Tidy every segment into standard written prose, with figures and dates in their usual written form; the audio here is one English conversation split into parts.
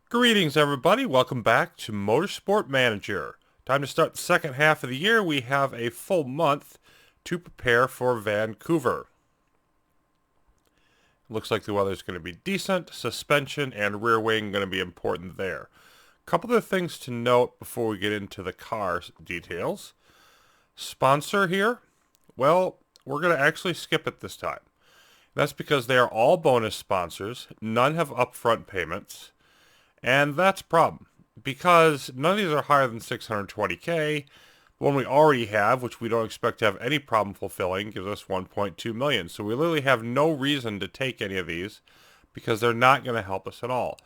Greetings, everybody. Welcome back to Motorsport Manager. Time to start the second half of the year. We have a full month to prepare for Vancouver. Looks like the weather's going to be decent. Suspension and rear wing going to be important there. A couple of things to note before we get into the car details. Sponsor here. Well, we're going to actually skip it this time. That's because they are all bonus sponsors. None have upfront payments. And that's a problem, because none of these are higher than 620K. The one we already have, which we don't expect to have any problem fulfilling, gives us 1.2 million. So we literally have no reason to take any of these, because they're not going to help us at all.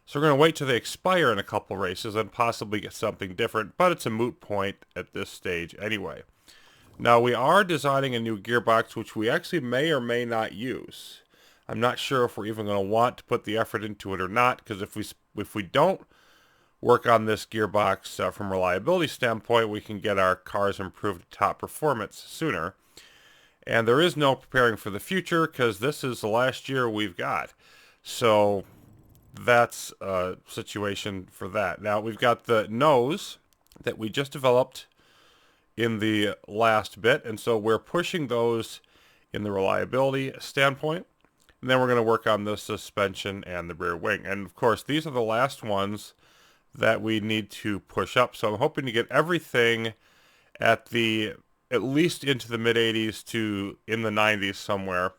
So we're going to wait till they expire in a couple races and possibly get something different, but it's a moot point at this stage anyway. Now we are designing a new gearbox, which we actually may or may not use. I'm not sure if we're even going to want to put the effort into it or not, because if we don't work on this gearbox from a reliability standpoint, we can get our cars improved to top performance sooner. And there is no preparing for the future, because this is the last year we've got. So that's a situation for that. Now we've got the nose that we just developed in the last bit, and so we're pushing those in the reliability standpoint. And then we're going to work on the suspension and the rear wing. And of course, these are the last ones that we need to push up. So I'm hoping to get everything at least into the mid-80s to in the 90s somewhere.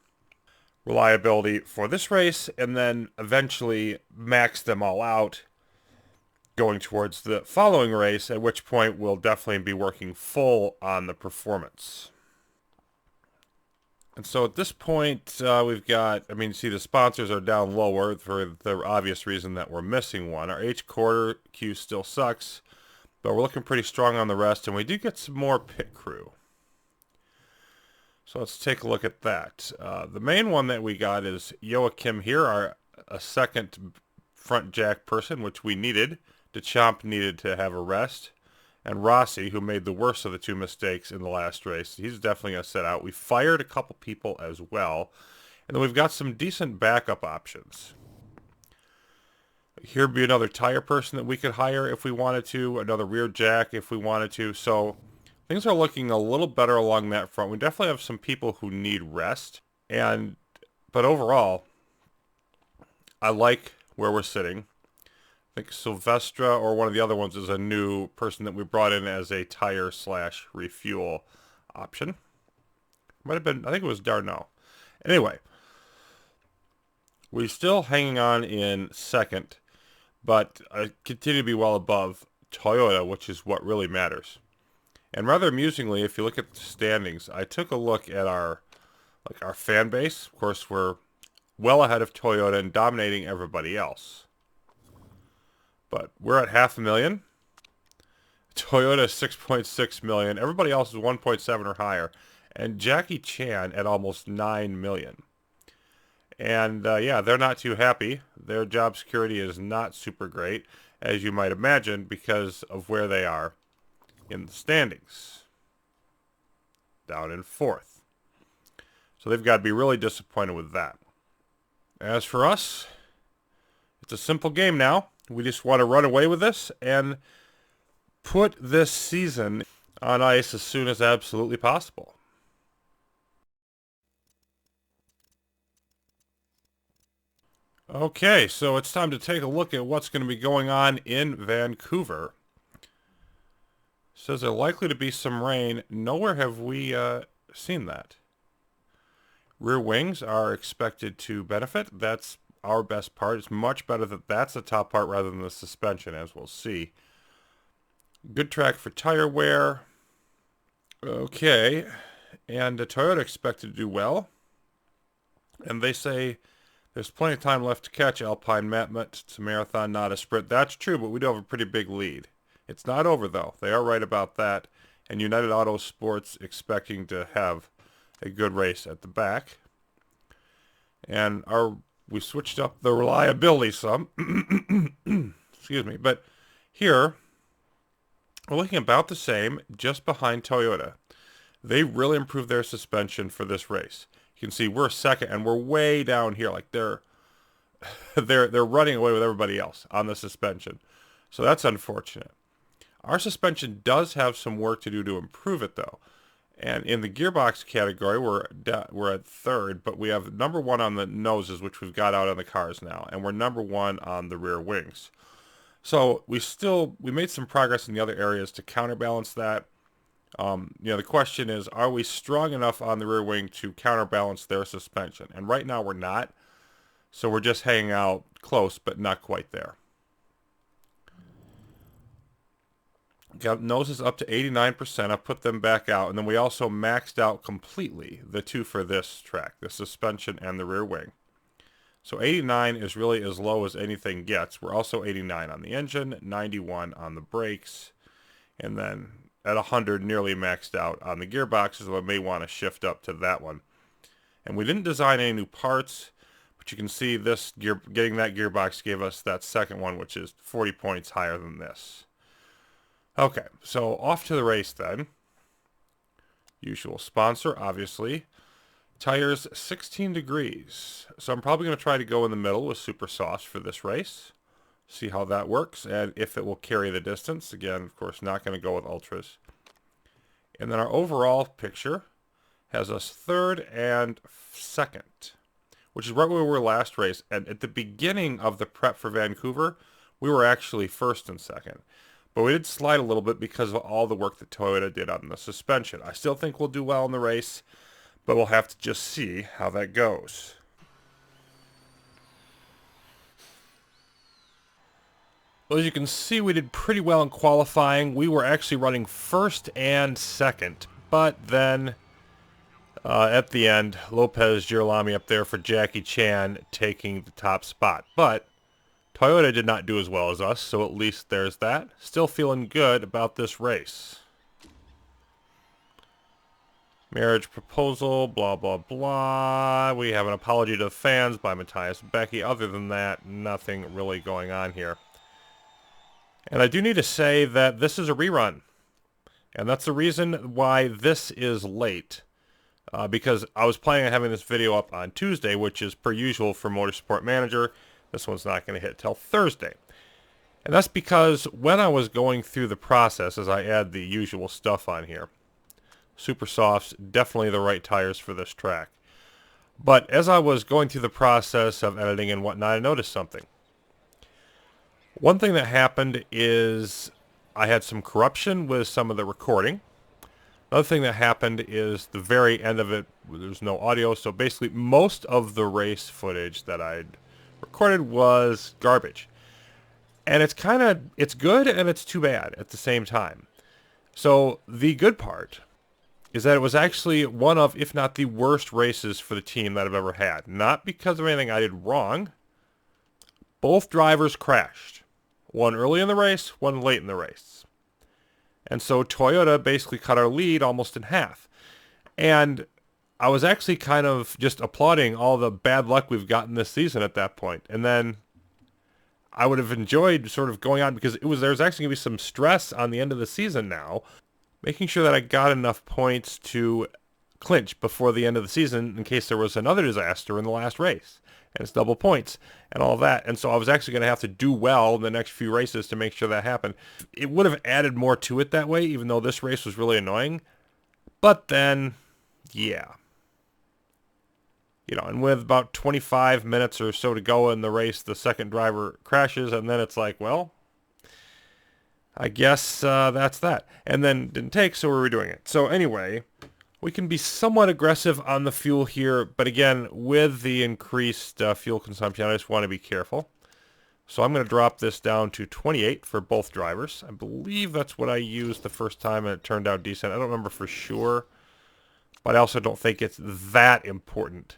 Reliability for this race, and then eventually max them all out going towards the following race, at which point we'll definitely be working full on the performance. And so at this point, we've got, see the sponsors are down lower for the obvious reason that we're missing one. Our H quarter Q still sucks, but we're looking pretty strong on the rest, and we do get some more pit crew. So let's take a look at that. The main one that we got is Joachim here, a second front jack person, which we needed. Deschamps needed to have a rest. And Rossi, who made the worst of the two mistakes in the last race, he's definitely going to set out. We fired a couple people as well. And then we've got some decent backup options. Here'd be another tire person that we could hire if we wanted to, another rear jack if we wanted to. So things are looking a little better along that front. We definitely have some people who need rest. But overall, I like where we're sitting. I think Silvestra or one of the other ones is a new person that we brought in as a tire/refuel option. Might have been, I think it was Darnell. Anyway, we're still hanging on in second, but I continue to be well above Toyota, which is what really matters. And rather amusingly, if you look at the standings, I took a look at our fan base. Of course, we're well ahead of Toyota and dominating everybody else. But we're at 500,000. Toyota is 6.6 million. Everybody else is 1.7 or higher. And Jackie Chan at almost 9 million. And yeah, they're not too happy. Their job security is not super great, as you might imagine, because of where they are in the standings. Down in fourth. So they've got to be really disappointed with that. As for us, it's a simple game now. We just want to run away with this and put this season on ice as soon as absolutely possible. Okay, so it's time to take a look at what's going to be going on in Vancouver. It says there's likely to be some rain. Nowhere have we seen that. Rear wings are expected to benefit. That's our best part. It's much better that that's the top part rather than the suspension, as we'll see. Good track for tire wear. Okay, and Toyota expected to do well. And they say there's plenty of time left to catch Alpine Matmut. It's a marathon, not a sprint. That's true, but we do have a pretty big lead. It's not over, though. They are right about that. And United Auto Sports expecting to have a good race at the back. And we switched up the reliability some. Excuse me. But here, we're looking about the same, just behind Toyota. They really improved their suspension for this race. You can see we're second, and we're way down here. Like they're they're running away with everybody else on the suspension. So that's unfortunate. Our suspension does have some work to do to improve it, though. And in the gearbox category, we're at third, but we have number one on the noses, which we've got out on the cars now, and we're number one on the rear wings. So we made some progress in the other areas to counterbalance that. The question is, are we strong enough on the rear wing to counterbalance their suspension? And right now we're not. So we're just hanging out close, but not quite there. Got noses up to 89%. I put them back out. And then we also maxed out completely the two for this track, the suspension and the rear wing. So 89 is really as low as anything gets. We're also 89 on the engine, 91 on the brakes, and then at 100 nearly maxed out on the gearboxes, so I may want to shift up to that one. And we didn't design any new parts, but you can see this getting that gearbox gave us that second one, which is 40 points higher than this. Okay, so off to the race then. Usual sponsor, obviously. Tires 16 degrees. So I'm probably going to try to go in the middle with super sauce for this race. See how that works and if it will carry the distance. Again, of course, not going to go with ultras. And then our overall picture has us third and second, which is right where we were last race. And at the beginning of the prep for Vancouver, we were actually first and second. But we did slide a little bit because of all the work that Toyota did on the suspension. I still think we'll do well in the race, but we'll have to just see how that goes. Well, as you can see, we did pretty well in qualifying. We were actually running first and second, but then at the end, Lopez Girolami up there for Jackie Chan taking the top spot. But Toyota did not do as well as us, so at least there's that. Still feeling good about this race. Marriage proposal, blah, blah, blah. We have an apology to the fans by Matthias Becky. Other than that, nothing really going on here. And I do need to say that this is a rerun. And that's the reason why this is late. Because I was planning on having this video up on Tuesday, which is per usual for Motorsport Manager. This one's not going to hit till Thursday. And that's because when I was going through the process, as I add the usual stuff on here, Super Softs, definitely the right tires for this track. But as I was going through the process of editing and whatnot, I noticed something. One thing that happened is I had some corruption with some of the recording. Another thing that happened is the very end of it, there's no audio, so basically most of the race footage that I'd recorded was garbage. And it's good and it's too bad at the same time. So the good part is that it was actually one of, if not the worst races for the team that I've ever had. Not because of anything I did wrong. Both drivers crashed. One early in the race, one late in the race. And so Toyota basically cut our lead almost in half. And I was actually kind of just applauding all the bad luck we've gotten this season at that point. And then I would have enjoyed sort of going on because there's actually going to be some stress on the end of the season now, making sure that I got enough points to clinch before the end of the season in case there was another disaster in the last race. And it's double points and all that. And so I was actually going to have to do well in the next few races to make sure that happened. It would have added more to it that way, even though this race was really annoying. But then, yeah. And with about 25 minutes or so to go in the race, the second driver crashes, and then it's like, well, I guess that's that. And then didn't take, so we're redoing it. So anyway, we can be somewhat aggressive on the fuel here, but again, with the increased fuel consumption, I just want to be careful. So I'm going to drop this down to 28 for both drivers. I believe that's what I used the first time, and it turned out decent. I don't remember for sure, but I also don't think it's that important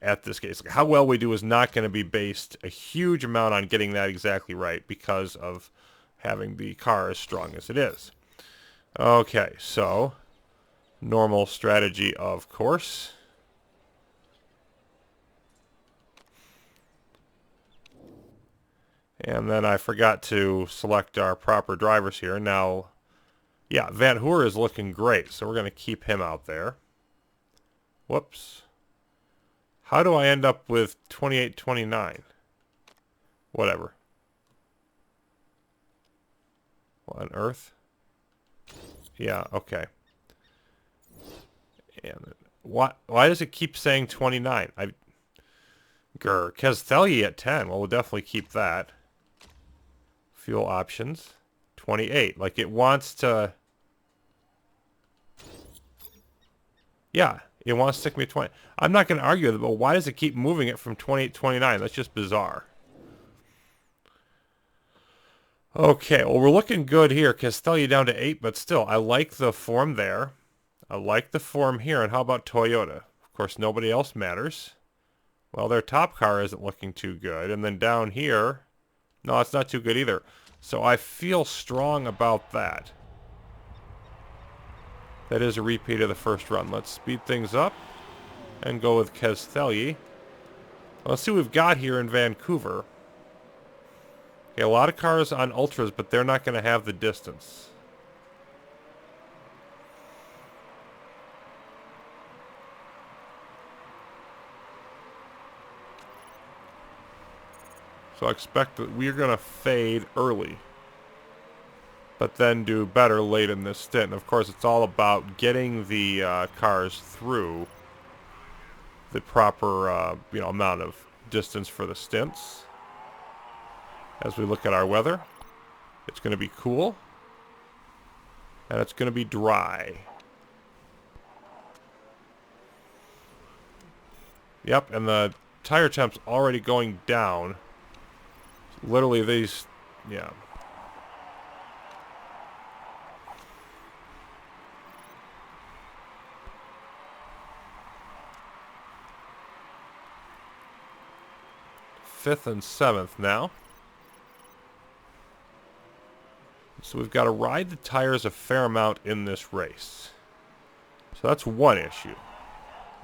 at this case. How well we do is not going to be based a huge amount on getting that exactly right because of having the car as strong as it is. Okay, so normal strategy, of course. And then I forgot to select our proper drivers here. Now, yeah, Vancouver is looking great, so we're going to keep him out there. Whoops. How do I end up with 28-29? Whatever. What on earth? Yeah, okay. And why does it keep saying 29? Castelli at 10. Well, we'll definitely keep that. Fuel options. 28. Like it wants to... Yeah, it wants to stick me at 20. I'm not going to argue with it, but why does it keep moving it from 28 to 29? That's just bizarre. Okay, well, we're looking good here. Castelli down to 8, but still, I like the form there. I like the form here. And how about Toyota? Of course, nobody else matters. Well, their top car isn't looking too good. And then down here, no, it's not too good either. So I feel strong about that. That is a repeat of the first run. Let's speed things up and go with Castelli. Let's see what we've got here in Vancouver. Okay, a lot of cars on Ultras, but they're not going to have the distance. So I expect that we're going to fade early, but then do better late in this stint. And of course, it's all about getting the cars through the proper amount of distance for the stints. As we look at our weather, it's going to be cool, and it's going to be dry. Yep, and the tire temp's already going down. Literally these, yeah. Fifth and seventh now. So we've got to ride the tires a fair amount in this race. So that's one issue.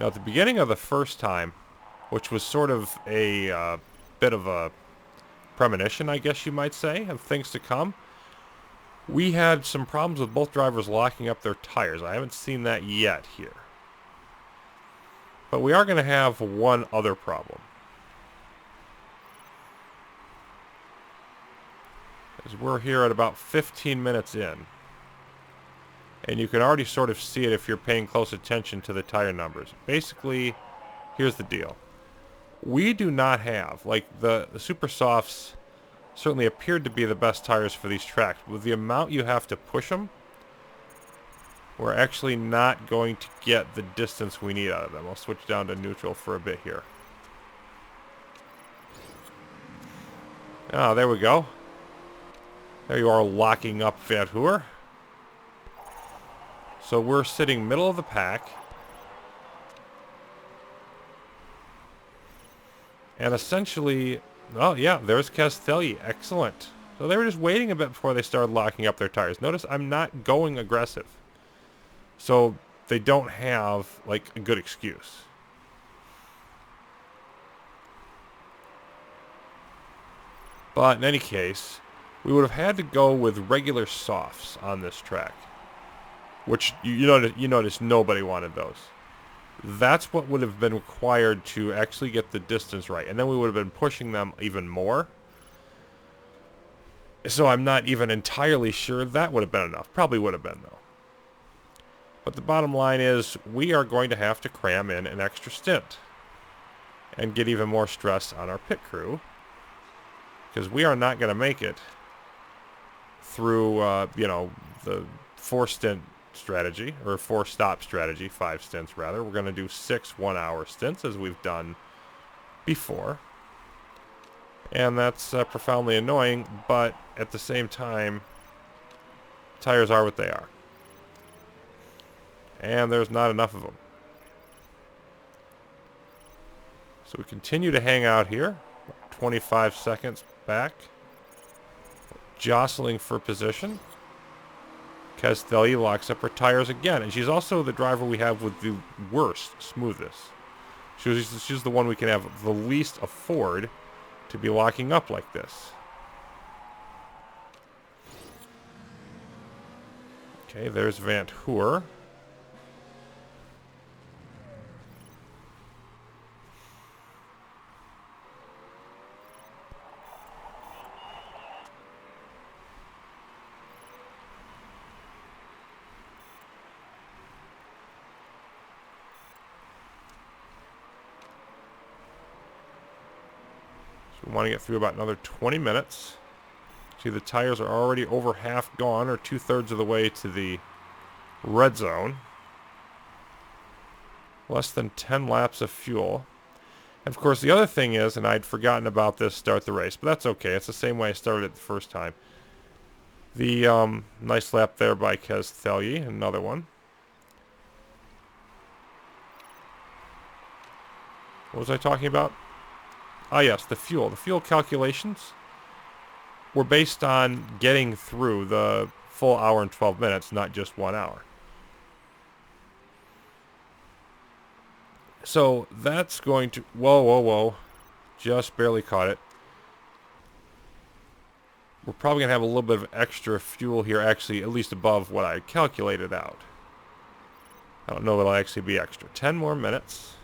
Now at the beginning of the first time, which was sort of a bit of a premonition, I guess you might say, of things to come, we had some problems with both drivers locking up their tires. I haven't seen that yet here. But we are going to have one other problem. As we're here at about 15 minutes in. And you can already sort of see it if you're paying close attention to the tire numbers. Basically, here's the deal. We do not have, like the Super Softs certainly appeared to be the best tires for these tracks. With the amount you have to push them, we're actually not going to get the distance we need out of them. I'll switch down to neutral for a bit here. Ah, there we go. There you are, locking up Vancouver. So we're sitting middle of the pack. And essentially, well, yeah, there's Castelli. Excellent. So they were just waiting a bit before they started locking up their tires. Notice I'm not going aggressive. So they don't have, like, a good excuse. But in any case, we would have had to go with regular softs on this track. Which, you notice nobody wanted those. That's what would have been required to actually get the distance right. And then we would have been pushing them even more. So I'm not even entirely sure that would have been enough. Probably would have been, though. But the bottom line is we are going to have to cram in an extra stint. And get even more stress on our pit crew. Because we are not going to make it through, the 4-stint strategy, or 4-stop strategy, 5 stints rather. We're going to do 6 1-hour stints as we've done before. And that's profoundly annoying, but at the same time, tires are what they are. And there's not enough of them. So we continue to hang out here. 25 seconds back. Jostling for position. Castelli locks up her tires again. And she's also the driver we have with the worst smoothness. She's the one we can have the least afford to be locking up like this. Okay, there's Vancouver. So we want to get through about another 20 minutes. See, the tires are already over half gone, or 2/3 of the way to the red zone. Less than 10 laps of fuel. And of course, the other thing is, and I'd forgotten about this start the race, but that's okay. It's the same way I started it the first time. The nice lap there by Kez Thelye, another one. What was I talking about? Ah, yes, the fuel. The fuel calculations were based on getting through the full hour and 12 minutes, not just 1 hour. So that's going to... Whoa, whoa, whoa. Just barely caught it. We're probably going to have a little bit of extra fuel here, actually, at least above what I calculated out. I don't know that it'll actually be extra. 10 more minutes.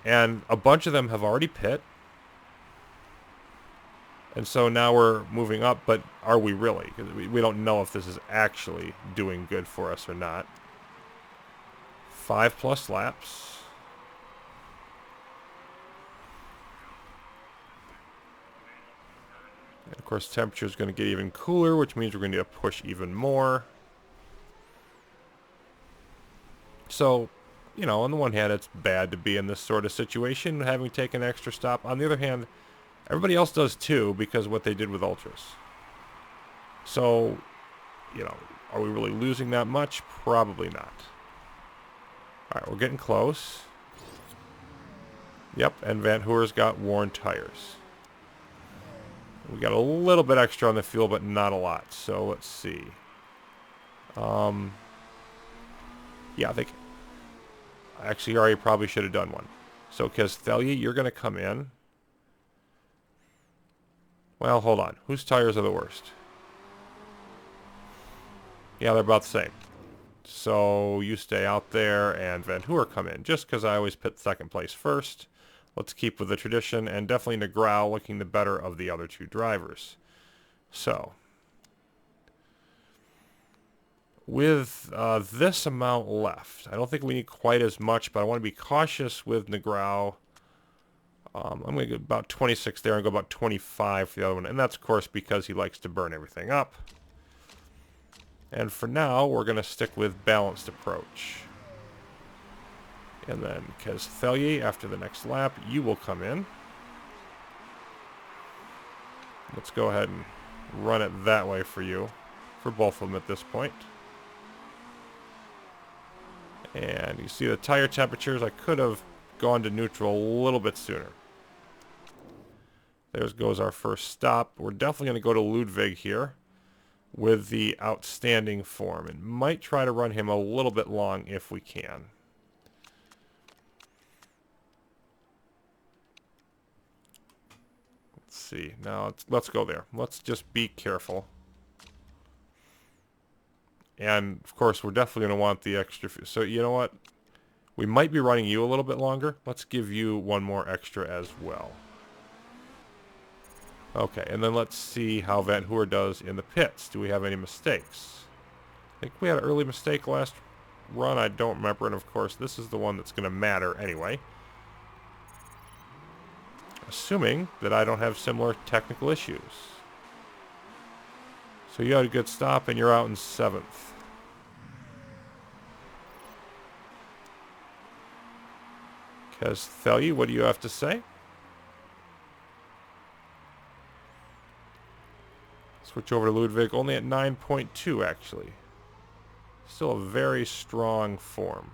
And a bunch of them have already pit. And so now we're moving up, but are we really? Because we don't know if this is actually doing good for us or not. 5+ laps. And of course, temperature is going to get even cooler, which means we're going to need to push even more. So, you know, on the one hand, it's bad to be in this sort of situation, having taken an extra stop. On the other hand, everybody else does too, because of what they did with Ultras. So, you know, are we really losing that much? Probably not. Alright, we're getting close. Yep, and Vancouver's got worn tires. We got a little bit extra on the fuel, but not a lot. So let's see. Yeah, I think... Actually, already probably should have done one. So, Kez Thelye, you're going to come in. Well, hold on. Whose tires are the worst? Yeah, they're about the same. So, you stay out there, and Vancouver come in. Just because I always pit second place first. Let's keep with the tradition, and definitely Negrao looking the better of the other two drivers. So, with this amount left, I don't think we need quite as much, but I want to be cautious with Negrao. I'm going to go about 26 there and go about 25 for the other one. And that's, of course, because he likes to burn everything up. And for now, we're going to stick with balanced approach. And then Kez Thelye, after the next lap, you will come in. Let's go ahead and run it that way for you, for both of them at this point. And you see the tire temperatures. I could have gone to neutral a little bit sooner. There goes our first stop. We're definitely going to go to Ludwig here with the outstanding form, and might try to run him a little bit long if we can. Let's see. Now let's go there. Let's just be careful. And of course, we're definitely going to want the extra. So you know what? We might be running you a little bit longer. Let's give you one more extra as well. Okay, and then let's see how Vancouver does in the pits. Do we have any mistakes? I think we had an early mistake last run. I don't remember. And of course, this is the one that's going to matter anyway. Assuming that I don't have similar technical issues. So you had a good stop and you're out in 7th. Kez Thelye, what do you have to say? Switch over to Ludwig, only at 9.2 actually. Still a very strong form.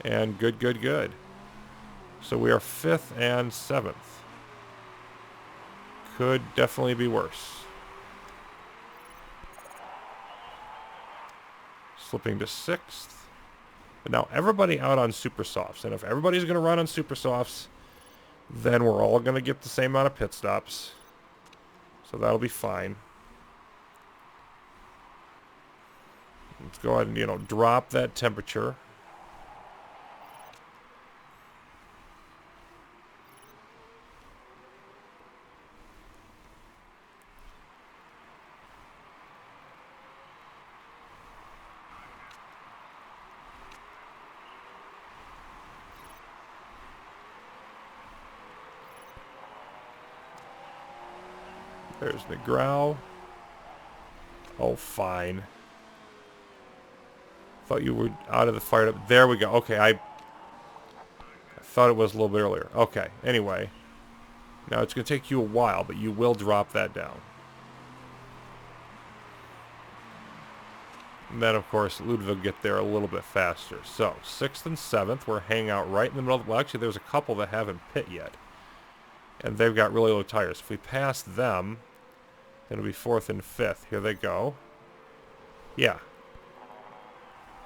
And good, good, good. So we are 5th and 7th. Could definitely be worse. Slipping to 6th. But now everybody out on super softs. And if everybody's going to run on super softs, then we're all going to get the same amount of pit stops. So that'll be fine. Let's go ahead and, you know, drop that temperature. There's the growl. Oh, fine. Thought you were out of the fire. There we go. Okay, I thought it was a little bit earlier. Okay, anyway. Now it's going to take you a while, but you will drop that down. And then, of course, Ludwig will get there a little bit faster. So, 6th and 7th, we're hanging out right in the middle. Well, actually, there's a couple that haven't pit yet. And they've got really low tires. If we pass them, then it'll be 4th and 5th. Here they go. Yeah.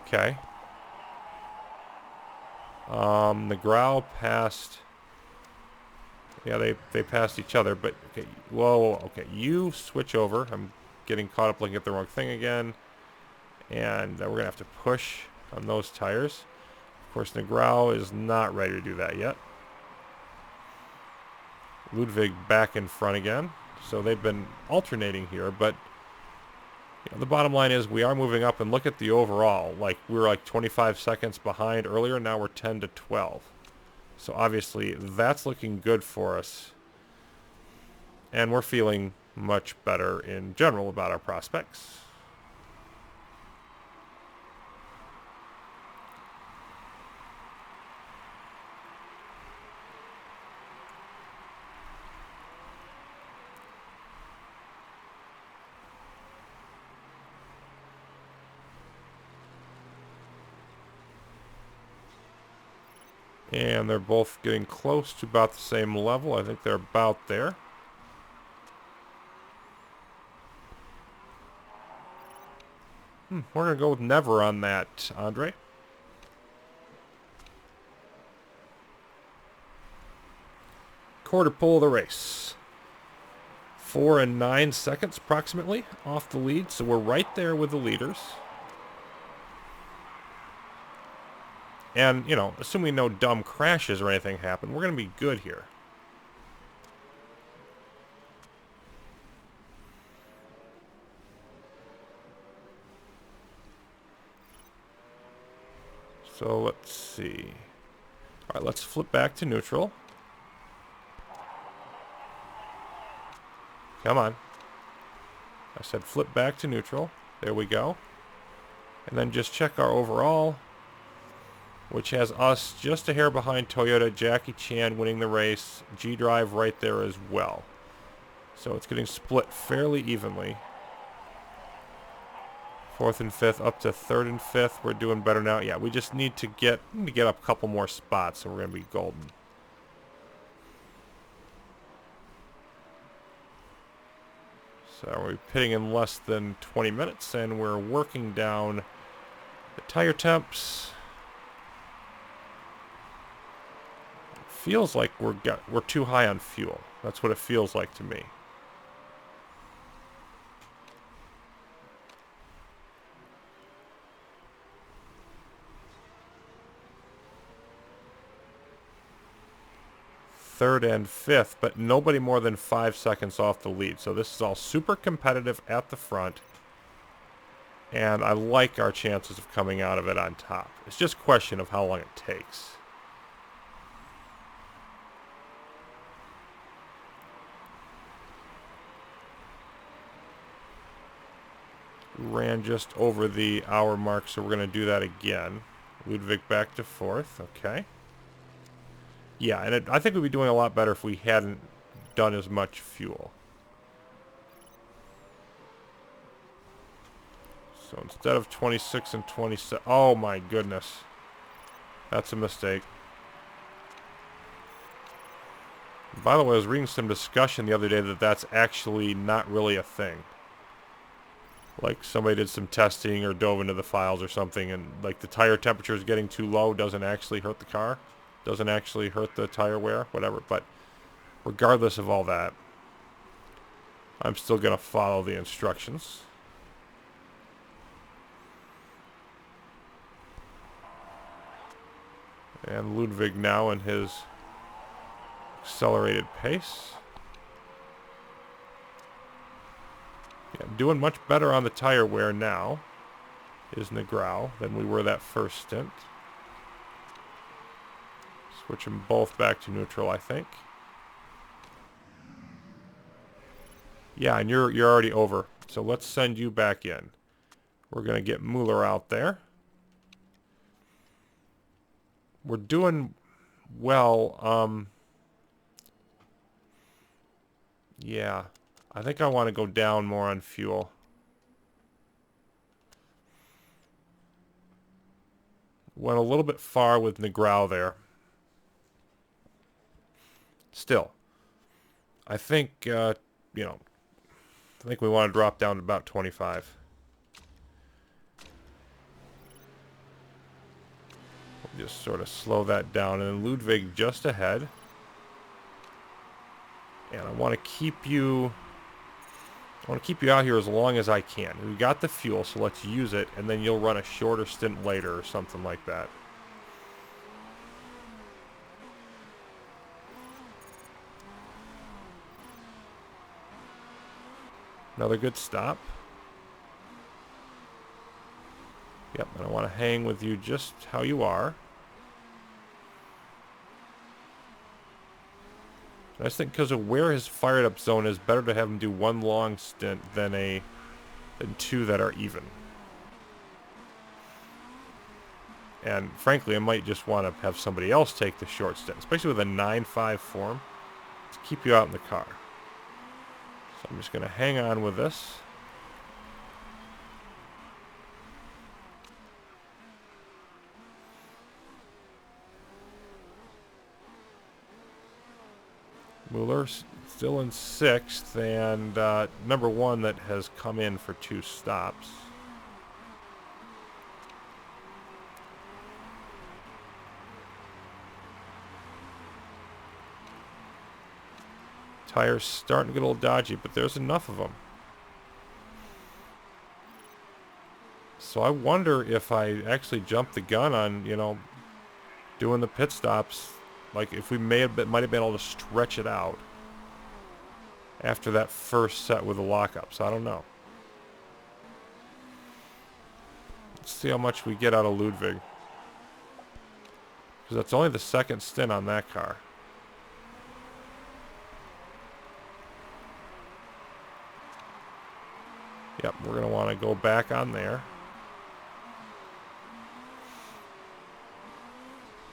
Okay. The Growl passed... Yeah, they passed each other, but... Okay, whoa, okay, you switch over. I'm getting caught up looking at the wrong thing again. And we're going to have to push on those tires. Of course, Negrao is not ready to do that yet. Ludwig back in front again. So they've been alternating here, but you know, the bottom line is we are moving up, and look at the overall. Like, we were like 25 seconds behind earlier, now we're 10 to 12. So obviously that's looking good for us. And we're feeling much better in general about our prospects. And they're both getting close to about the same level. I think they're about there. We're going to go with never on that, Andre. Quarter pole of the race. 4 and 9 seconds approximately off the lead. So we're right there with the leaders. And, you know, assuming no dumb crashes or anything happen, we're going to be good here. So let's see. All right, let's flip back to neutral. Come on. I said flip back to neutral. There we go. And then just check our overall, which has us just a hair behind Toyota, Jackie Chan winning the race, G-Drive right there as well. So it's getting split fairly evenly. 4th and 5th up to 3rd and 5th. We're doing better now. Yeah, we just need to get up a couple more spots, so we're going to be golden. So we're pitting in less than 20 minutes, and we're working down the tire temps. Feels like we're too high on fuel. That's what it feels like to me. Third and 5th, but nobody more than 5 seconds off the lead. So this is all super competitive at the front. And I like our chances of coming out of it on top. It's just a question of how long it takes. Ran just over the hour mark, so we're going to do that again. Ludwig back to 4th. Okay. Yeah, and I think we'd be doing a lot better if we hadn't done as much fuel. So instead of 26 and 27... Oh my goodness. That's a mistake. By the way, I was reading some discussion the other day that that's actually not really a thing. Like somebody did some testing or dove into the files or something, and like the tire temperature is getting too low doesn't actually hurt the car. Doesn't actually hurt the tire wear, whatever. But regardless of all that, I'm still going to follow the instructions. And Ludwig now in his accelerated pace. Yeah, doing much better on the tire wear now is Negrao than we were that first stint. Switch them both back to neutral, I think. Yeah, and you're already over. So let's send you back in. We're going to get Mueller out there. We're doing well. Yeah. I think I want to go down more on fuel. Went a little bit far with Negrao there. Still, I think, I think we want to drop down to about 25. We'll just sort of slow that down. And Ludwig just ahead. And I want to keep you out here as long as I can. We got the fuel, so let's use it, and then you'll run a shorter stint later or something like that. Another good stop. Yep, and I want to hang with you just how you are. I just think because of where his fired up zone is, better to have him do one long stint than two that are even. And frankly, I might just want to have somebody else take the short stint, especially with a 9.5 form, to keep you out in the car. So I'm just going to hang on with this. Mueller still in 6th, and number 1 that has come in for 2 stops. Tires starting to get a little dodgy, but there's enough of them. So I wonder if I actually jumped the gun on, doing the pit stops. Like if we might have been able to stretch it out after that first set with the lockups. I don't know. Let's see how much we get out of Ludwig. Because that's only the second stint on that car. Yep, we're going to want to go back on there.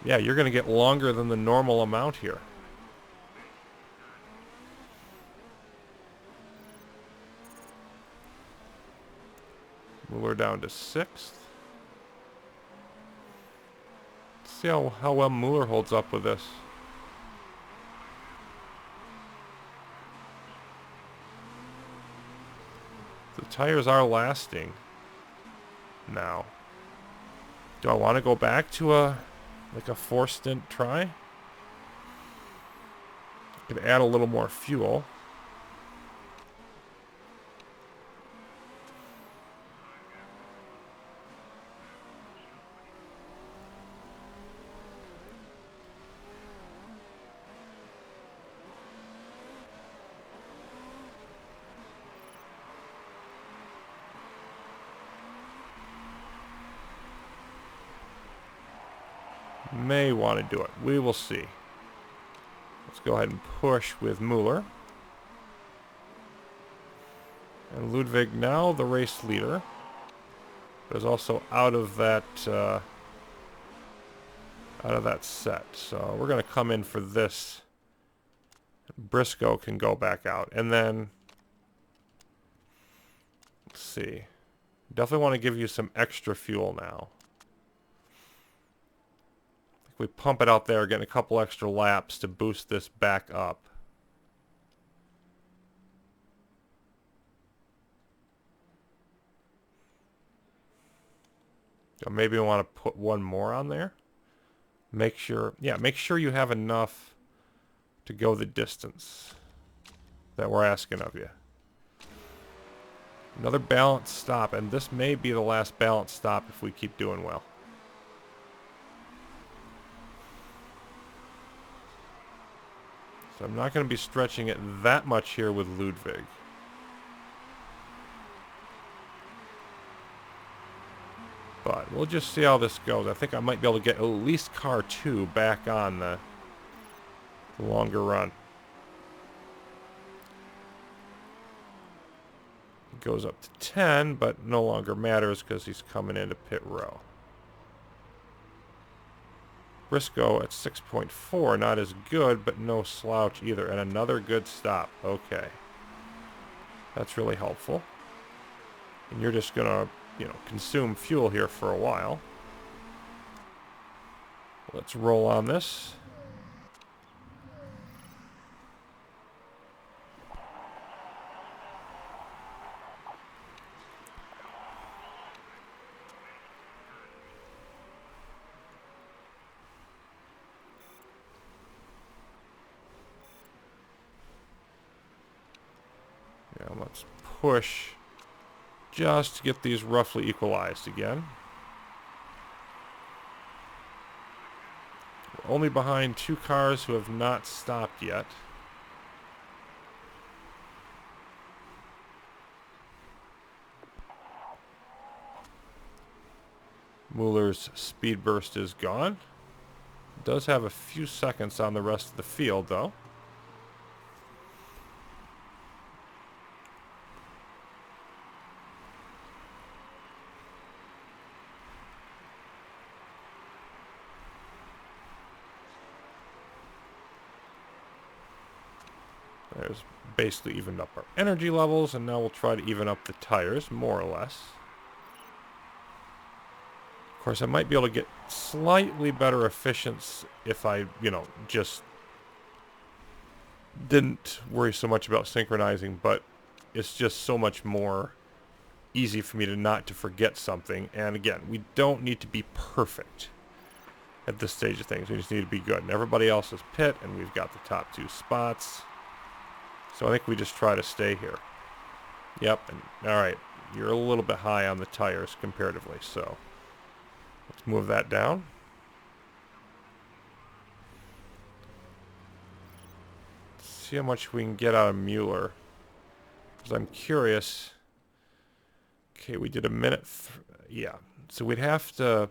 Yeah, you're going to get longer than the normal amount here. Mueller down to 6th. Let's see how well Mueller holds up with this. The tires are lasting now. Do I want to go back to a 4-stint try? I could add a little more fuel. May want to do it. We will see. Let's go ahead and push with Mueller. And Ludwig now the race leader. But is also out of that set. So we're going to come in for this. Briscoe can go back out. And then let's see. Definitely want to give you some extra fuel now. We pump it out there, getting a couple extra laps to boost this back up. So maybe we want to put one more on there. Make sure you have enough to go the distance that we're asking of you. Another balanced stop, and this may be the last balanced stop if we keep doing well. So I'm not going to be stretching it that much here with Ludwig. But we'll just see how this goes. I think I might be able to get at least car 2 back on the longer run. Goes up to 10, but no longer matters because he's coming into pit row. Briscoe at 6.4, not as good, but no slouch either. And another good stop. Okay. That's really helpful. And you're just going to, consume fuel here for a while. Let's roll on this. Yeah, let's push just to get these roughly equalized again. We're only behind 2 cars who have not stopped yet. Mueller's speed burst is gone. Does have a few seconds on the rest of the field, though. There's basically evened up our energy levels, and now we'll try to even up the tires, more or less. Of course, I might be able to get slightly better efficiency if I, just didn't worry so much about synchronizing, but it's just so much more easy for me not to forget something. And again, we don't need to be perfect at this stage of things. We just need to be good. And everybody else is pit, and we've got the top 2 spots. So I think we just try to stay here. Yep, and alright, you're a little bit high on the tires comparatively, so let's move that down. Let's see how much we can get out of Mueller, because I'm curious. Okay, we did a minute, yeah, so we'd have to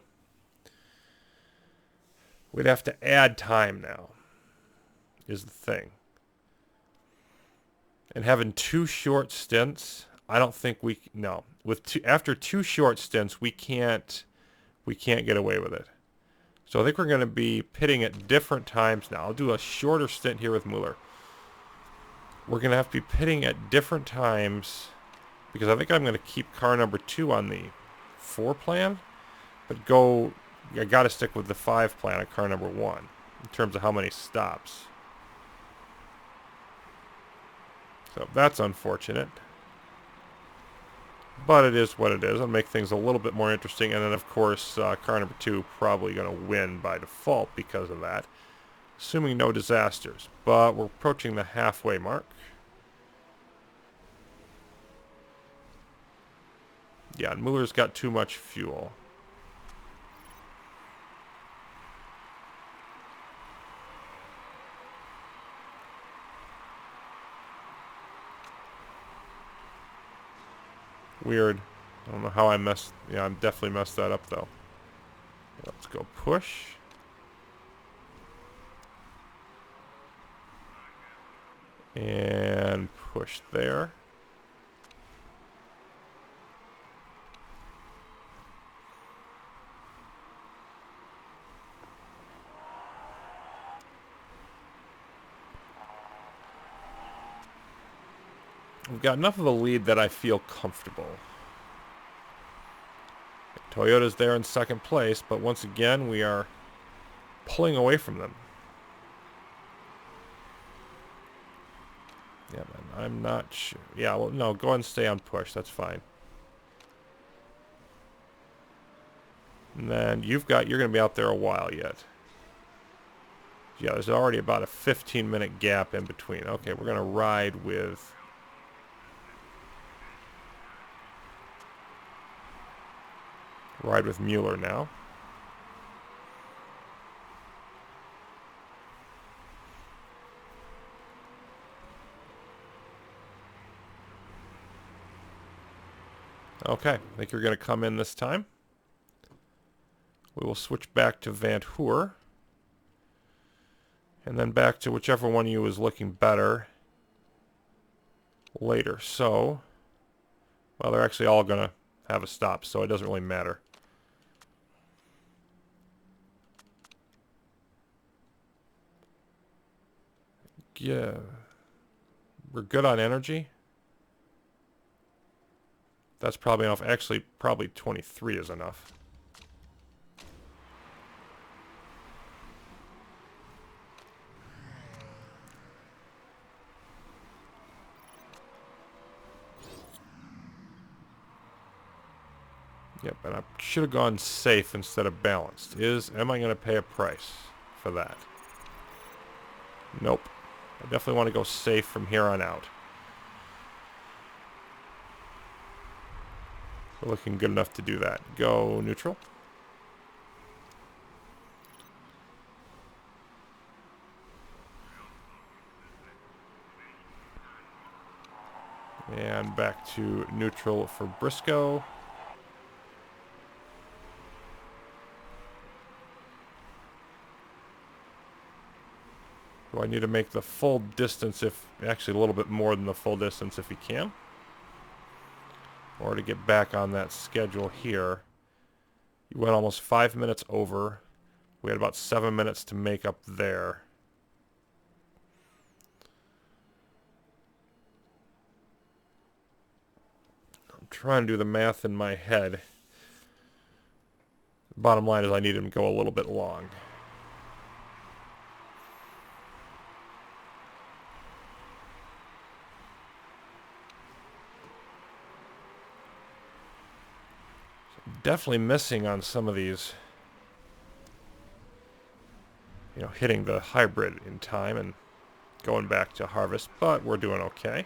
add time now, is the thing. And having 2 short stints, I don't think no. After 2 short stints, we can't get away with it. So I think we're going to be pitting at different times now. I'll do a shorter stint here with Mueller. We're going to have to be pitting at different times because I think I'm going to keep car number 2 on the 4 plan, but I got to stick with the 5 plan of car number 1 in terms of how many stops. So that's unfortunate. But it is what it is. It'll make things a little bit more interesting. And then, of course, car number 2 probably going to win by default because of that. Assuming no disasters. But we're approaching the halfway mark. Yeah, and Mueller's got too much fuel. Weird. I don't know how I messed... Yeah, I definitely messed that up, though. Let's go push. And push there. We've got enough of a lead that I feel comfortable. Toyota's there in second place, but once again, we are pulling away from them. Yeah, man, I'm not sure. Yeah, well, no, go ahead and stay on push. That's fine. And then you're going to be out there a while yet. Yeah, there's already about a 15-minute gap in between. Okay, we're going to ride with... Mueller now. Okay, I think you're going to come in this time. We will switch back to Vancouver. And then back to whichever one of you is looking better later. So, Well, they're actually all going to have a stop, so it doesn't really matter. Yeah. We're good on energy. That's probably enough. Actually, probably 23 is enough. Yep, and I should have gone safe instead of balanced. Am I going to pay a price for that? Nope. I definitely want to go safe from here on out. We're looking good enough to do that. Go neutral. And back to neutral for Briscoe. Do I need to make the full distance actually a little bit more than the full distance if he can? Or to get back on that schedule here. You went almost 5 minutes over. We had about 7 minutes to make up there. I'm trying to do the math in my head. Bottom line is I need him to go a little bit long. Definitely missing on some of these, you know, hitting the hybrid in time and going back to harvest, but we're doing okay.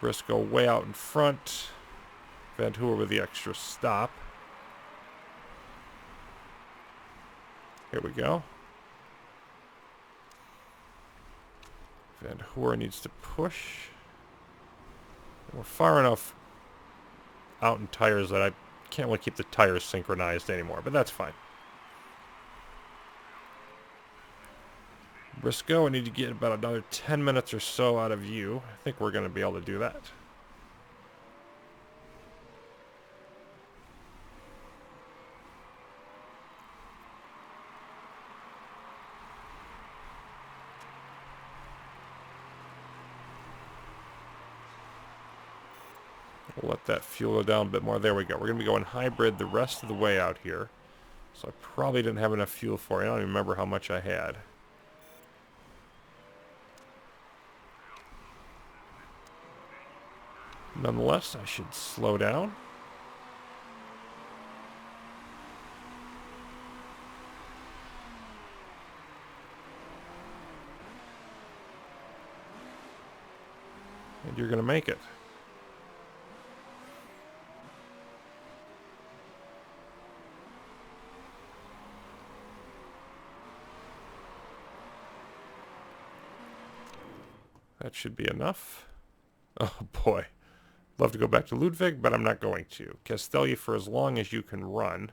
Briscoe way out in front. Vancouver with the extra stop. Here we go. Vancouver needs to push. We're far enough out in tires that I can't really keep the tires synchronized anymore, but that's fine. Briscoe, I need to get about another 10 minutes or so out of you. I think we're going to be able to do that. We'll let that fuel go down a bit more. There we go. We're going to be going hybrid the rest of the way out here. So I probably didn't have enough fuel for it. I don't even remember how much I had. Nonetheless, I should slow down. And you're going to make it. That should be enough. Oh boy. Love to go back to Ludwig, but I'm not going to. Castelli for as long as you can run.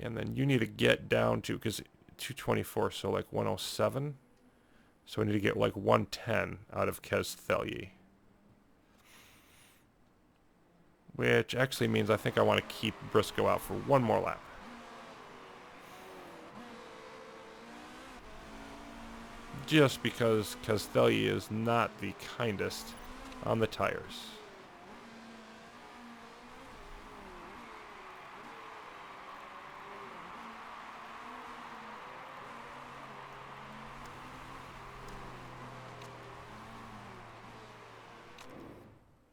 And then you need to get down to, because 224, so like 107. So we need to get like 110 out of Castelli. Which actually means I think I want to keep Briscoe out for one more lap. Just because Castelli is not the kindest on the tires.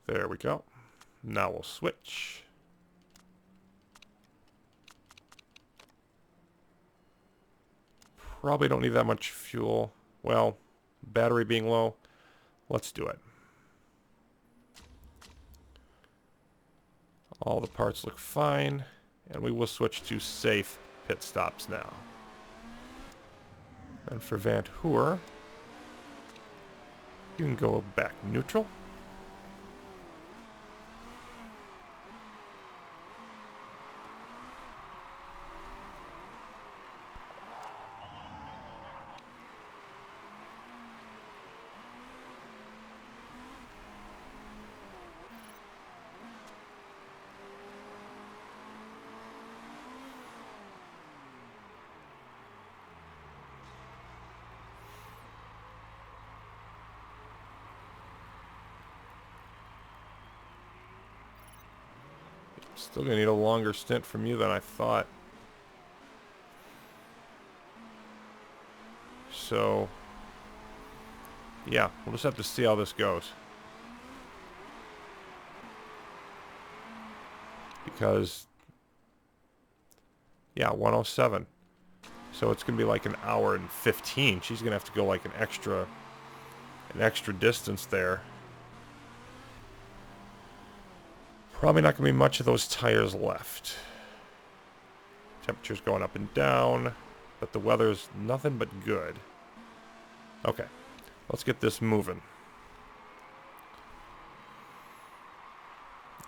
There we go. Now we'll switch. Probably don't need that much fuel. Well, battery being low, let's do it. All the parts look fine, and we will switch to safe pit stops now. And for Vancouver, you can go back neutral. Still gonna need a longer stint from you than I thought. So, yeah, we'll just have to see how this goes. Because, yeah, 107. So it's gonna be like an hour and 15. She's gonna have to go like an extra distance there. Probably not gonna be much of those tires left. Temperature's going up and down, but the weather's nothing but good. Okay, let's get this moving.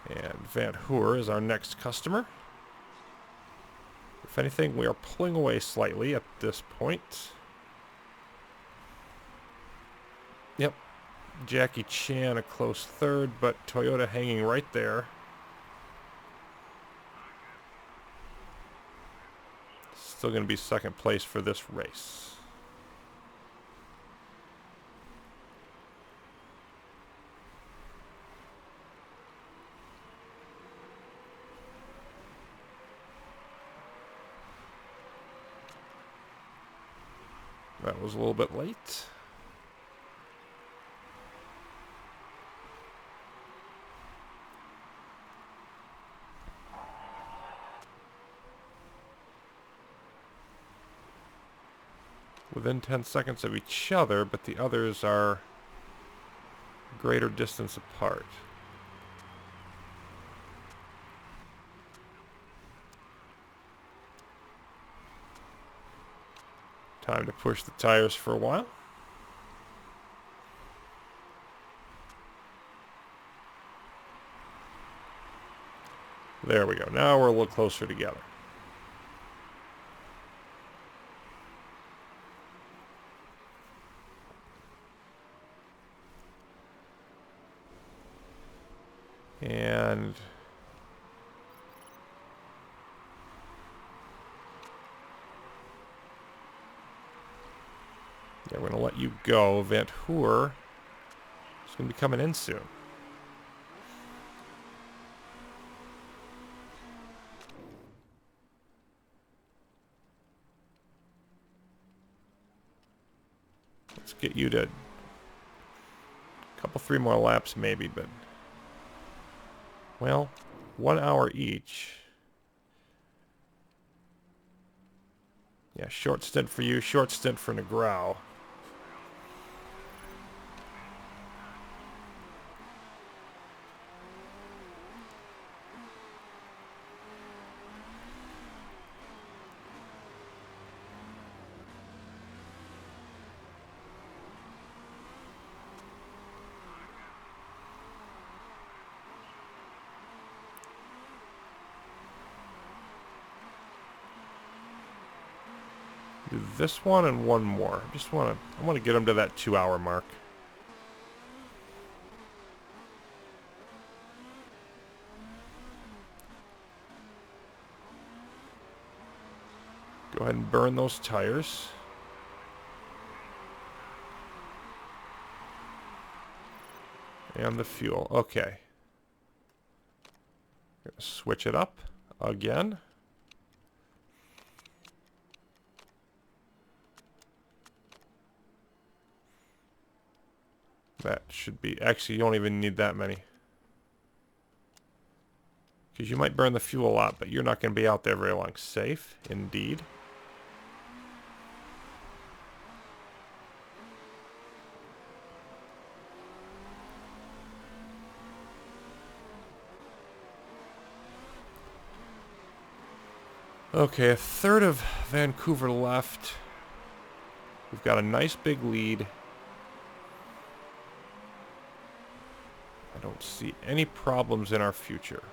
And Vancouver is our next customer. If anything, we are pulling away slightly at this point. Yep. Jackie Chan a close third, but Toyota hanging right there. Still going to be second place for this race. That was a little bit late. Within 10 seconds of each other, but the others are greater distance apart. Time to push the tires for a while. There we go. Now we're a little closer together. And yeah, we're going to let you go. Vancouver is going to be coming in soon. Let's get you to a couple, 3 more laps maybe, but well, 1 hour each. Yeah, short stint for you, short stint for Negrao. Do this one and one more. I want to get them to that 2 hour mark. Go ahead and burn those tires. And the fuel. Okay. Gonna switch it up again. That should be... Actually, you don't even need that many. Because you might burn the fuel a lot, but you're not going to be out there very long. Safe, indeed. Okay, a third of Vancouver left. We've got a nice big lead. I don't see any problems in our future.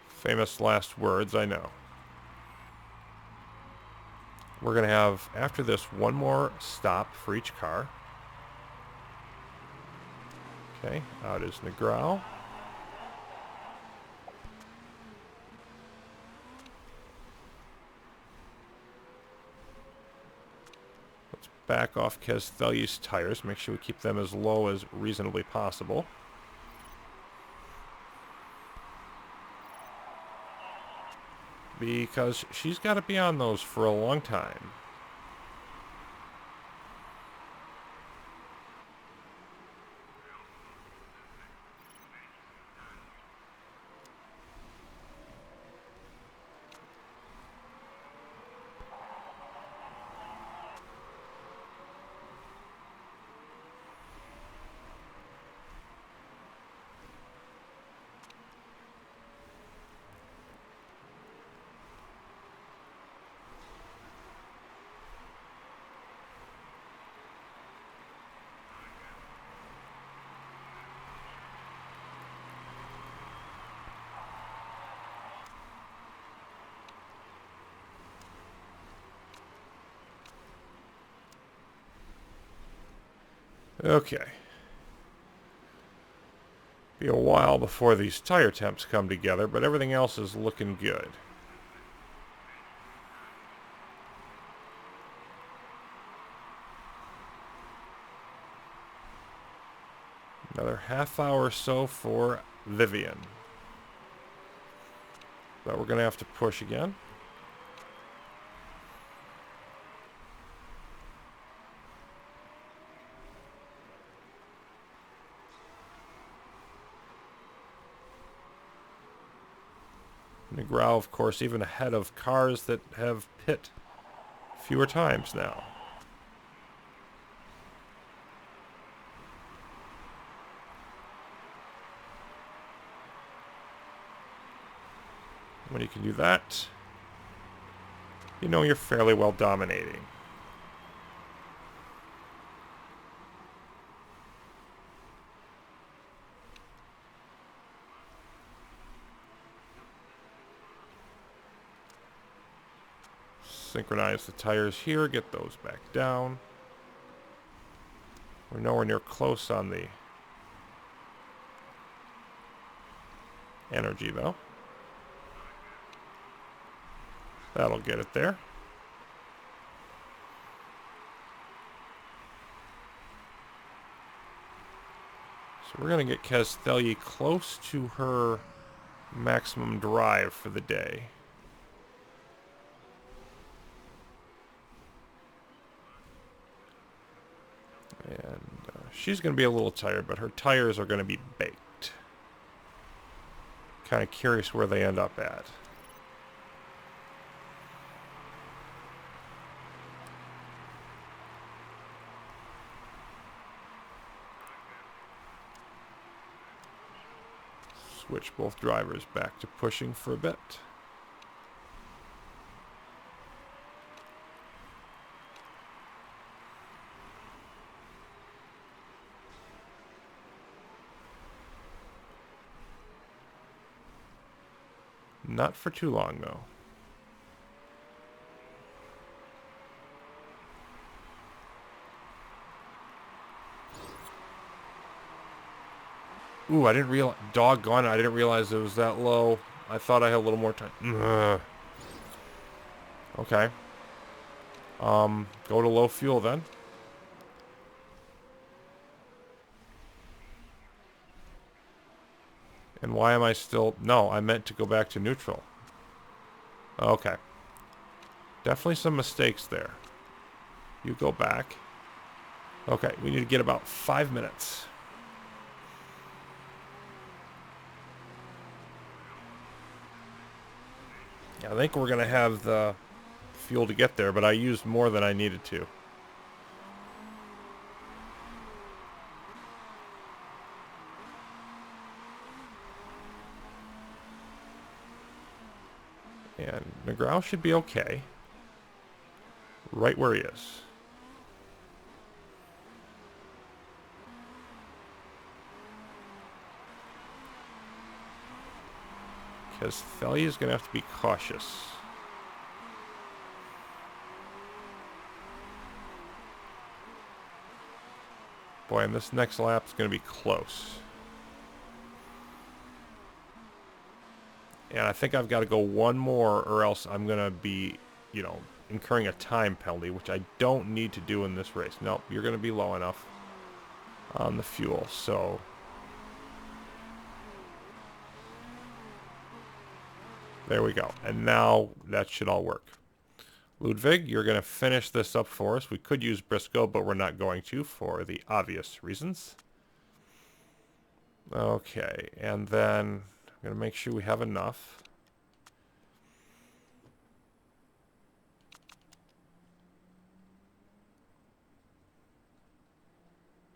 Famous last words, I know. We're going to have, after this, one more stop for each car. Okay, out is Negrao. Let's back off Kestheli's tires. Make sure we keep them as low as reasonably possible. Because she's got to be on those for a long time. Okay. Be a while before these tire temps come together, but everything else is looking good. Another half hour or so for Vivian. But we're going to have to push again. McGraw, of course, even ahead of cars that have pit fewer times now. When you can do that, you know you're fairly well dominating. Synchronize the tires here, get those back down. We're nowhere near close on the energy, though. That'll get it there. So we're going to get Kestheli close to her maximum drive for the day. And she's going to be a little tired, but her tires are going to be baked. Kind of curious where they end up at. Switch both drivers back to pushing for a bit. Not for too long, though. Ooh, I didn't realize... Doggone it, I didn't realize it was that low. I thought I had a little more time. Ugh. Okay. Go to low fuel then. And why am I still... No, I meant to go back to neutral. Okay. Definitely some mistakes there. You go back. Okay, we need to get about 5 minutes. I think we're going to have the fuel to get there, but I used more than I needed to. And McGraw should be okay. Right where he is. Because Thalia is going to have to be cautious. Boy, and this next lap is going to be close. And I think I've got to go one more or else I'm going to be, you know, incurring a time penalty, which I don't need to do in this race. Nope, you're going to be low enough on the fuel, so... There we go. And now that should all work. Ludwig, you're going to finish this up for us. We could use Briscoe, but we're not going to for the obvious reasons. Okay, and then I'm going to make sure we have enough.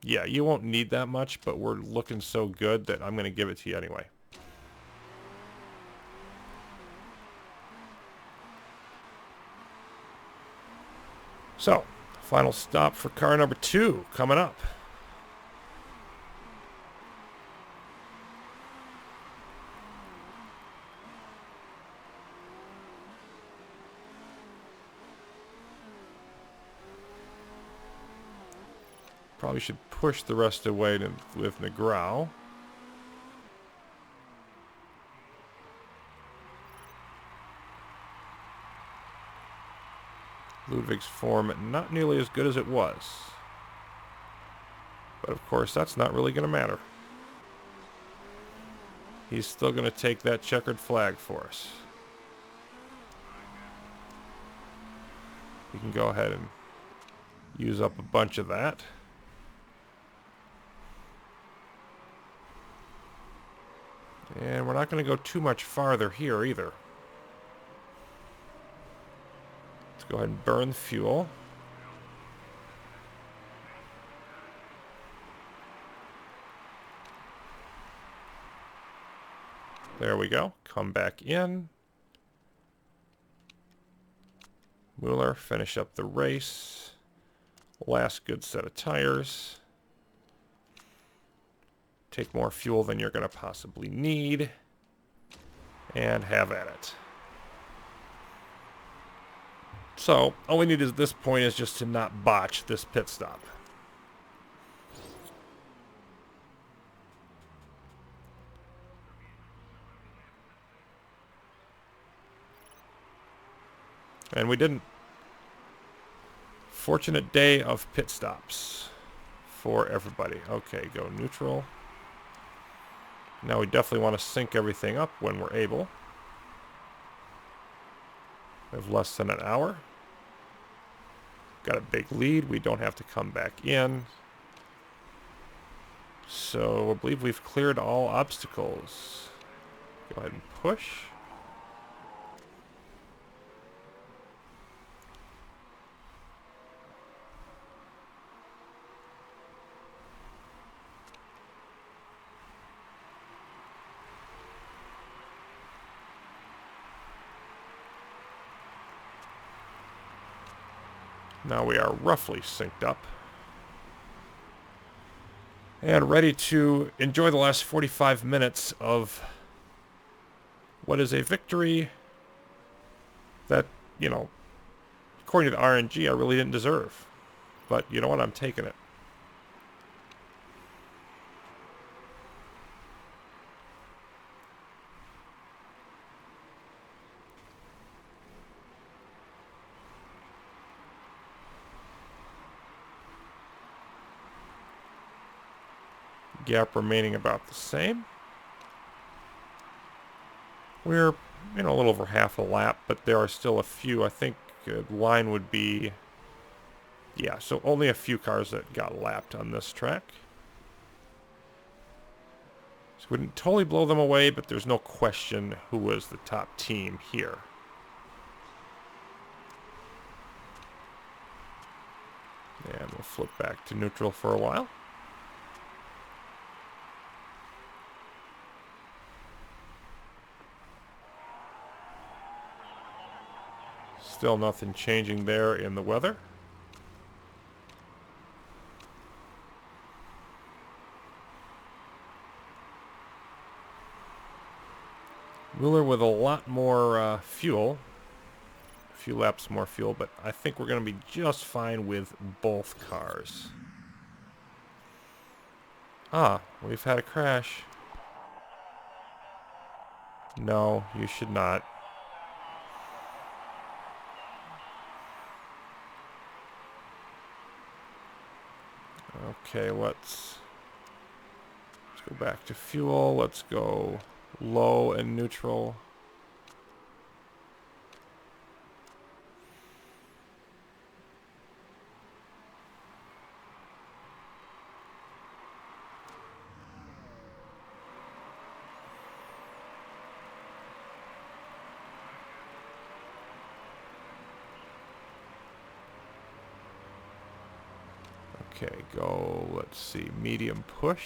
Yeah, you won't need that much, but we're looking so good that I'm going to give it to you anyway. So, final stop for car number 2 coming up. Probably should push the rest away with Negrau. Ludwig's form not nearly as good as it was. But of course, that's not really going to matter. He's still going to take that checkered flag for us. We can go ahead and use up a bunch of that. And we're not going to go too much farther here either. Let's go ahead and burn fuel. There we go. Come back in. Mueller, finish up the race. Last good set of tires. Take more fuel than you're going to possibly need. And have at it. So, all we need at this point is just to not botch this pit stop. And we didn't. Fortunate day of pit stops for everybody. Okay, go neutral. Now we definitely want to sync everything up when we're able. We have less than an hour. Got a big lead. We don't have to come back in. So I believe we've cleared all obstacles. Go ahead and push. Now we are roughly synced up. And ready to enjoy the last 45 minutes of what is a victory that, you know, according to the RNG, I really didn't deserve. But you know what? I'm taking it. Gap remaining about the same. We're, you know, a little over half a lap, but there are still a few. I think line would be, yeah, so only a few cars that got lapped on this track. So we didn't totally blow them away, but there's no question who was the top team here. And we'll flip back to neutral for a while. Still nothing changing there in the weather. Mueller with a lot more fuel. A few laps more fuel, but I think we're going to be just fine with both cars. Ah, we've had a crash. No, you should not. Okay, let's go back to fuel. Let's go low and neutral. Okay, go, let's see, medium push.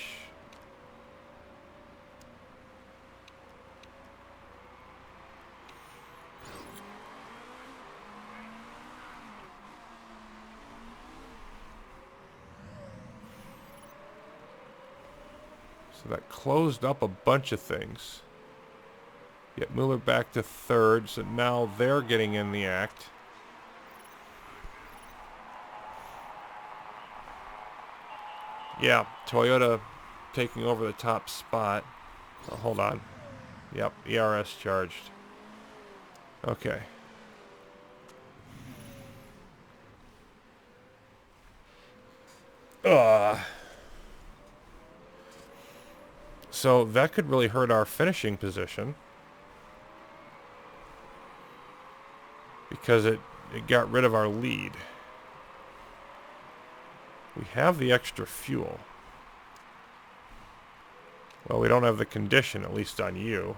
So that closed up a bunch of things. Get Mueller back to third, so now they're getting in the act. Yeah, Toyota taking over the top spot. Oh, hold on. Yep, ERS charged. Okay. So that could really hurt our finishing position. Because it got rid of our lead. We have the extra fuel. Well, we don't have the condition, at least on you.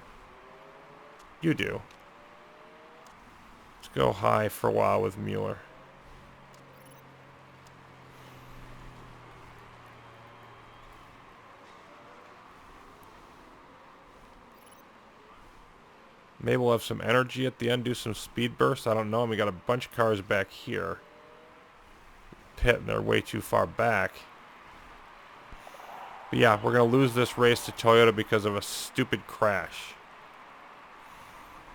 You do. Let's go high for a while with Mueller. Maybe we'll have some energy at the end, do some speed bursts. I don't know. And we got a bunch of cars back here. Pit, and they're way too far back. But yeah, we're going to lose this race to Toyota because of a stupid crash.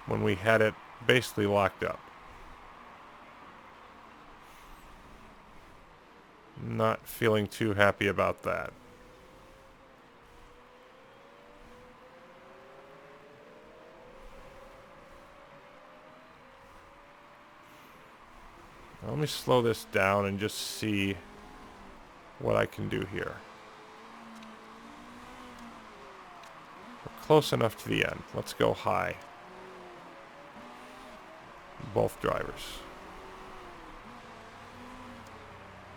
When we had it basically locked up. Not feeling too happy about that. Let me slow this down and just see what I can do here. We're close enough to the end. Let's go high. Both drivers.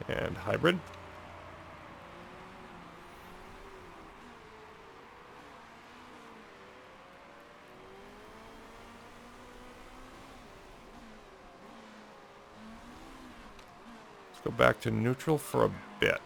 And hybrid. Go back to neutral for a bit.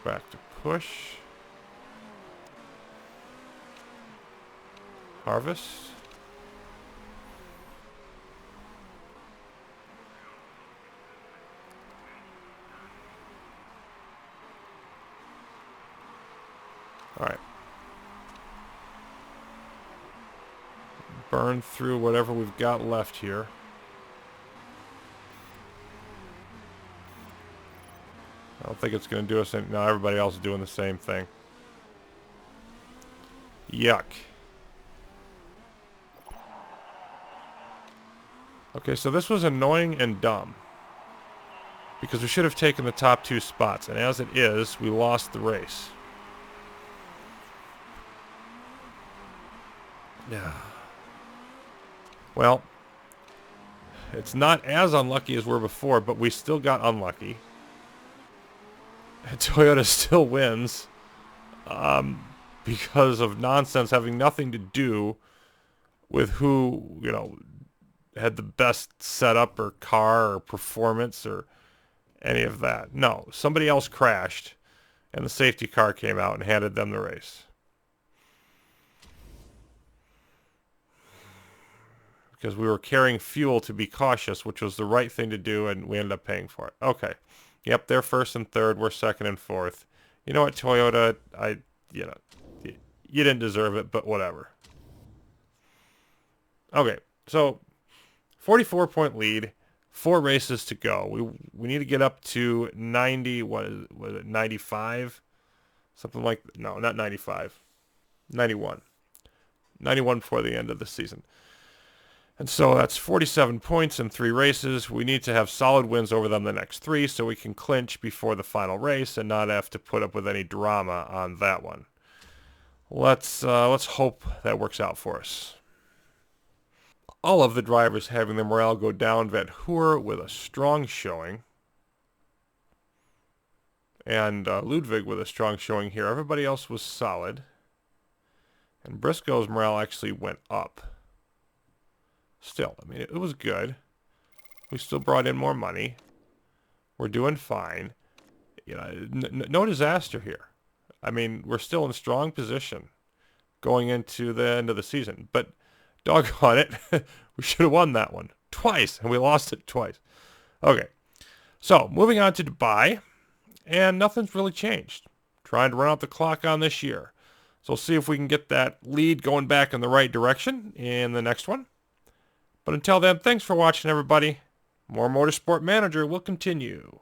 Back to push. Harvest. All right. Burn through whatever we've got left here. I don't think it's going to do us any... No, everybody else is doing the same thing. Yuck. Okay, so this was annoying and dumb. Because we should have taken the top two spots. And as it is, we lost the race. Yeah. Well, it's not as unlucky as we were before, but we still got unlucky. Toyota still wins. Because of nonsense having nothing to do with who, you know, had the best setup or car or performance or any of that. No, somebody else crashed and the safety car came out and handed them the race. Because we were carrying fuel to be cautious, which was the right thing to do, and we ended up paying for it. Okay. Yep, they're first and third, we're second and fourth. You know what, Toyota, you didn't deserve it, but whatever. Okay, so 44-point lead, 4 races to go. We need to get up to 90. Was it 95? Something like, no, not 95. 91. 91 before the end of the season. And so that's 47 points in 3 races. We need to have solid wins over them the next 3 so we can clinch before the final race and not have to put up with any drama on that one. Let's hope that works out for us. All of the drivers having their morale go down. Vancouver with a strong showing. And Ludwig with a strong showing here. Everybody else was solid. And Briscoe's morale actually went up. Still, I mean, it was good. We still brought in more money. We're doing fine. You know, no disaster here. I mean, we're still in strong position going into the end of the season. But doggone it, we should have won that one twice, and we lost it twice. Okay, so moving on to Dubai, and nothing's really changed. Trying to run out the clock on this year. So we'll see if we can get that lead going back in the right direction in the next one. But until then, thanks for watching, everybody. More Motorsport Manager will continue.